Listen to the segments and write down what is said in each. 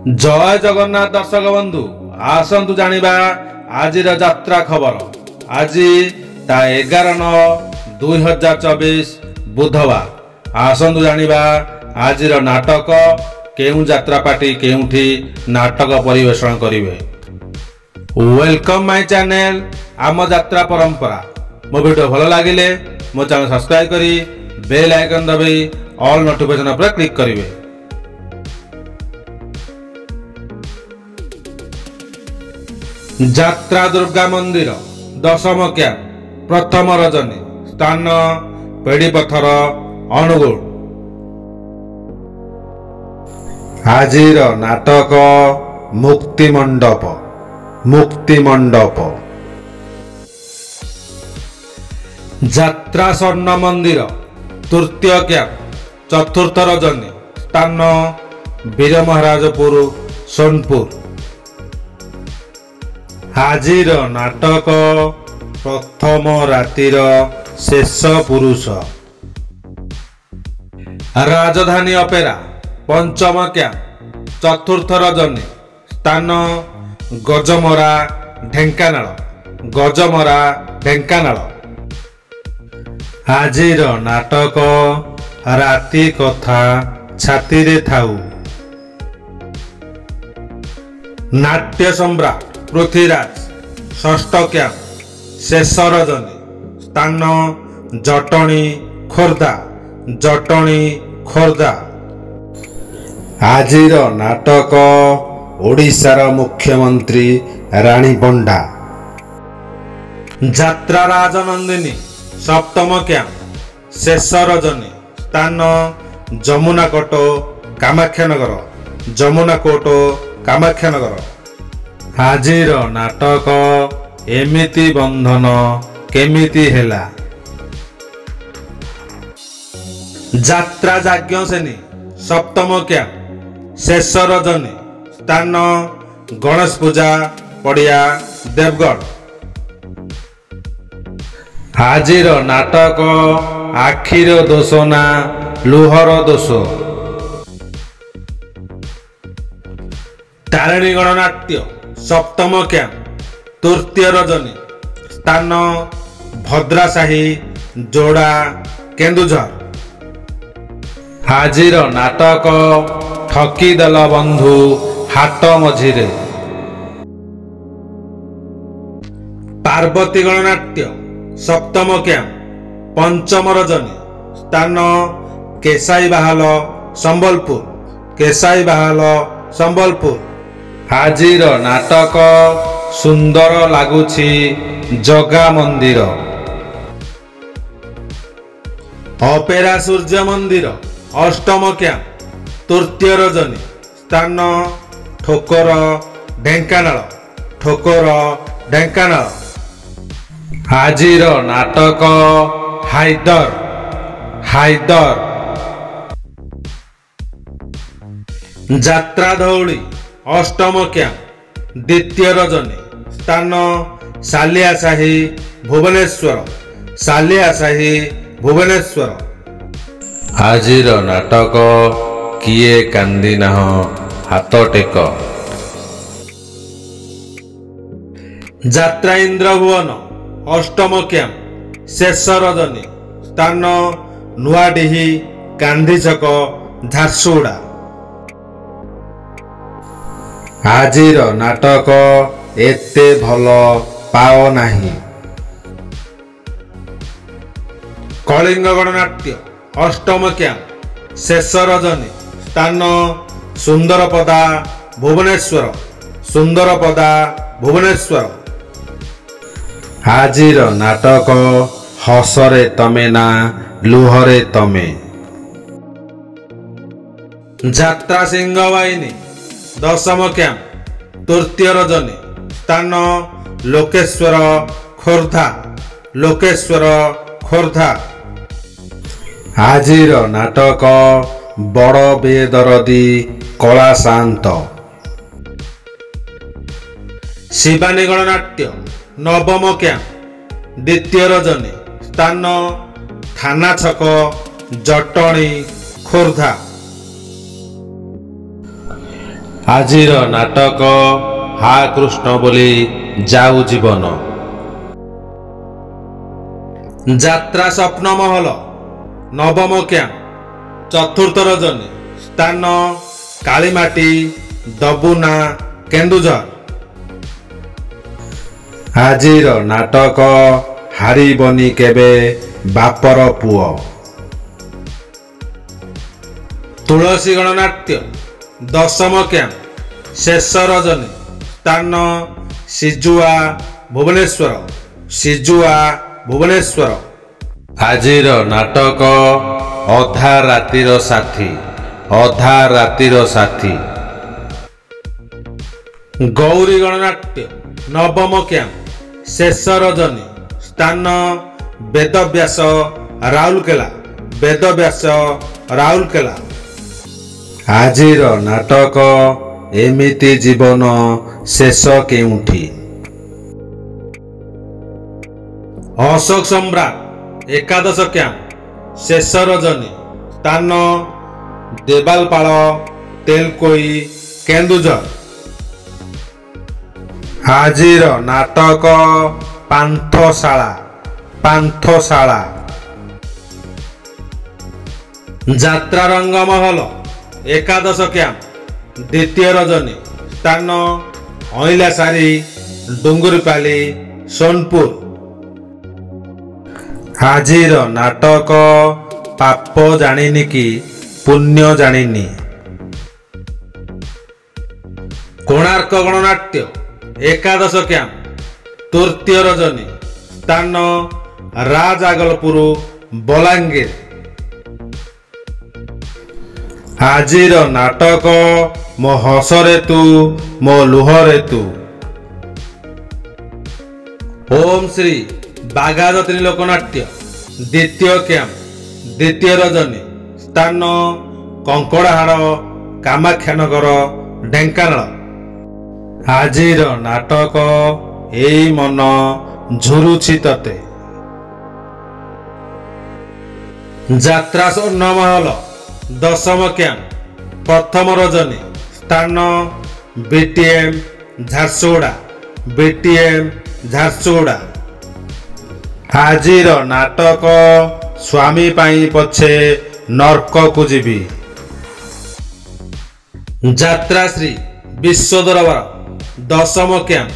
जय जगन्नाथ दर्शक बंधु आसतु जानिबा आजिर यात्रा खबर। आज 11/9/2024 बुधवार। आसतु जानिबा आजिर नाटक केउ यात्रा पार्टी केउठी नाटक परिवेषण करिवे। वेलकम माय चैनल आम यात्रा परंपरा। मो वीडियो भल लागिले मो चैनल सब्सक्राइब करी बेल आइकन दबाई ऑल नोटिफिकेशन पर क्लिक करिवे। यात्रा दुर्गा मंदिर दशम कैंप प्रथम रजनी स्थान पेड़ीपथर अनुगुल। आजिर नाटक मुक्ति मंडप। यात्रा स्वर्ण मंदिर तृतीय कैंप चतुर्थ रजनी स्थान वीर महाराजपुर सोनपुर। आजिर नाटक प्रथम रातिर शेष पुरुष। राजधानी अपेरा पंचम कैंप चतुर्थ रजनी स्थान गजमरा ढेंकानाल। आजिर नाटक राति कथा छाती रे थाऊ। नाट्य सम्राट पृथ्वीराज षष्ठ कैंप शेष रजनी स्थान जटणी खोर्धा। आजिर नाटक ओडिशार मुख्यमंत्री रानी पंडा। यात्रा राजनंदिनी सप्तम कैंप शेष रजनी स्थान जमुनाकोट कामाख्यानगर। आजिर नाटक एमिति बंधन केमिति हेला। यात्रा याज्ञसेनी सप्तम कैंप शेष रजनी स्थान गणेश पूजा पड़िया देवगढ़। आजिर नाटक आखिर दोष ना लुहर दोष। तारिणी गणनाट्य सप्तम कैंप तृतीय रजनी स्थान भद्रासाही जोड़ा केन्दुझर। आजिर नाटक ठकीदेल बंधु हाट मझिरे। पार्वती गणनाट्य सप्तम कैंप पंचम रजनी स्थान केसाई बाहाल संबलपुर। आजिर नाटक सुंदर लागुछि जगा मंदिर। अपेरा सूर्य मंदिर अष्टम कैंप तृतीय रजनी स्थान ठोकर ढेंकानाल। आजिर नाटक हाइदर। यात्रा धौली अष्टम कैंप द्वितीय रजनी स्थान सालियासाही भुवनेश्वर। आजिर नाटक किए कांदी नाह हाथ टेक। यात्रा इंद्रभुवन अष्टम कैंप शेष रजनी स्थान नुआडीही कांधीछक झारसुगुड़ा। आजिर नाटक एते भल पाओ नाही। कलिंग गणनाट्य अष्टम कैंप शेष रजनी स्थान सुंदरपदा भुवनेश्वर। आजिर नाटक हसरे तमे ना लुहरे तमे। यात्रा सिंहवाहिनी दशम कैंप तृतीय रजनी स्थान लोकेश्वर खोर्धा। आजिर नाटक बड़ बेदरदी कला शांत। शिवानी गणनाट्य नवम कैंप द्वितीय रजनी स्थान थाना छक जटणी खोर्धा। ଆଜିର ନାଟକ ହା କୃଷ୍ଣ ବୋଲି ଯାଉ ଜୀବନ। ଯାତ୍ରା ସ୍ୱପ୍ନ ମହଲ ନବମ କ୍ୟାମ୍ପ ଚତୁର୍ଥ ରଜନୀ ସ୍ଥାନ କାଳିମାଟି ଦବୁନା କେନ୍ଦୁଝର। ଆଜିର ନାଟକ ହାରିବନି କେବେ ବାପର ପୁଅ। ତୁଳସୀ ଗଣନାଟ୍ୟ ଦଶମ କ୍ୟାମ୍ପ ଶେଷ ରଜନୀ ସ୍ଥାନ ସିଜୁଆ ଭୁବନେଶ୍ୱର। ଆଜିର ନାଟକ ଅଧା ରାତିର ସାଥୀ। ଗୌରୀ ଗଣନାଟ୍ୟ ନବମ କ୍ୟାମ୍ପ ଶେଷ ରଜନୀ ସ୍ଥାନ ବେଦବ୍ୟାସ ରାଉରକେଲା। ଆଜିର ନାଟକ ଏମିତି ଜୀବନ ଶେଷ କେଉଁଠି। ଅଶୋକ ସମ୍ରାଟ ଏକାଦଶ କ୍ୟାମ୍ପ ଶେଷ ରଜନୀ ସ୍ଥାନ ଦେବାଲପାଳ ତେଲକୋଇ କେନ୍ଦୁଝର। ଆଜିର ନାଟକ ପାନ୍ଥଶାଳା। ଯାତ୍ରା ରଙ୍ଗମହଲ ଏକାଦଶ କ୍ୟାମ୍ପ ଦ୍ୱିତୀୟ ରଜନୀ ସ୍ଥାନ ଅଇଲାସାରୀ ଡୁଙ୍ଗୁରିପାଲି ସୋନପୁର। ଆଜିର ନାଟକ ପାପ ଜାଣିନି କି ପୁଣ୍ୟ ଜାଣିନି। କୋଣାର୍କ ଗଣନାଟ୍ୟ ଏକାଦଶ କ୍ୟାମ୍ପ ତୃତୀୟ ରଜନୀ ସ୍ଥାନ ରାଜାଗଲପୁର ବଲାଙ୍ଗୀର। ଆଜିର ନାଟକ ମୋ ହସରେ ତୁ ମୋ ଲୁହରେ ତୁ। ଓମ୍ ଶ୍ରୀ ବାଗାୟତ୍ରୀ ଲୋକନାଟ୍ୟ ଦ୍ୱିତୀୟ କ୍ୟାମ୍ପ ଦ୍ୱିତୀୟ ରଜନୀ ସ୍ଥାନ କଙ୍କଡ଼ାହାଡ଼ କାମାକ୍ଷାନଗର ଢେଙ୍କାନାଳ। ଆଜିର ନାଟକ ଏଇ ମନ ଝୁରୁଛି ତତେ। ଯାତ୍ରା ସ୍ୱର୍ଣ୍ଣମହଲ ଦଶମ କ୍ୟାମ୍ପ ପ୍ରଥମ ରଜନୀ ସ୍ଥାନ ବିଟିଏମ୍ ଝାରସୁଗୁଡ଼ା। ଆଜିର ନାଟକ ସ୍ୱାମୀ ପାଇଁ ପଛେ ନର୍କକୁ ଯିବି। ଯାତ୍ରାଶ୍ରୀ ବିଶ୍ୱ ଦରବାର ଦଶମ କ୍ୟାମ୍ପ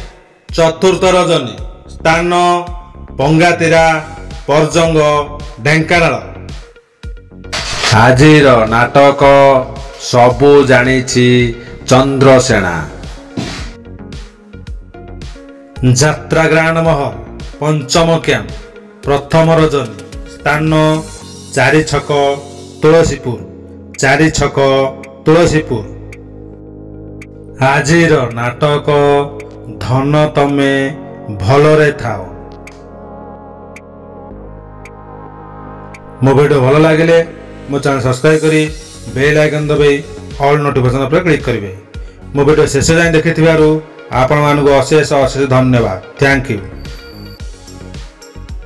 ଚତୁର୍ଥ ରଜନୀ ସ୍ଥାନ ପଙ୍ଗାତିରା ପର୍ଜଙ୍ଗ ଢେଙ୍କାନାଳ। ଆଜିର ନାଟକ ସବୁ ଜାଣିଛି ଚନ୍ଦ୍ରସେନା। ଯାତ୍ରା ଗ୍ରାଣ୍ଡ ମହଲ ପଞ୍ଚମ କ୍ୟାମ୍ପ ପ୍ରଥମ ରଜନୀ ସ୍ଥାନ ଚାରିଛକ ତୁଳସୀପୁର। ଆଜିର ନାଟକ ଧନ ତମେ ଭଲରେ ଥାଅ। ମୋ ଭିଡ଼ିଓ ଭଲ ଲାଗିଲେ ମୋ ଚ୍ୟାନେଲ ସବସ୍କ୍ରାଇବ୍ କରି ବେଲ୍ ଆଇକନ୍ ଦବାଇ ଅଲ୍ ନୋଟିଫିକେସନ୍ ଉପରେ କ୍ଲିକ୍ କରିବେ। ମୋ ଭିଡ଼ିଓ ଶେଷ ଯାଏଁ ଦେଖିଥିବାରୁ ଆପଣମାନଙ୍କୁ ଅଶେଷ ଧନ୍ୟବାଦ। Thank you.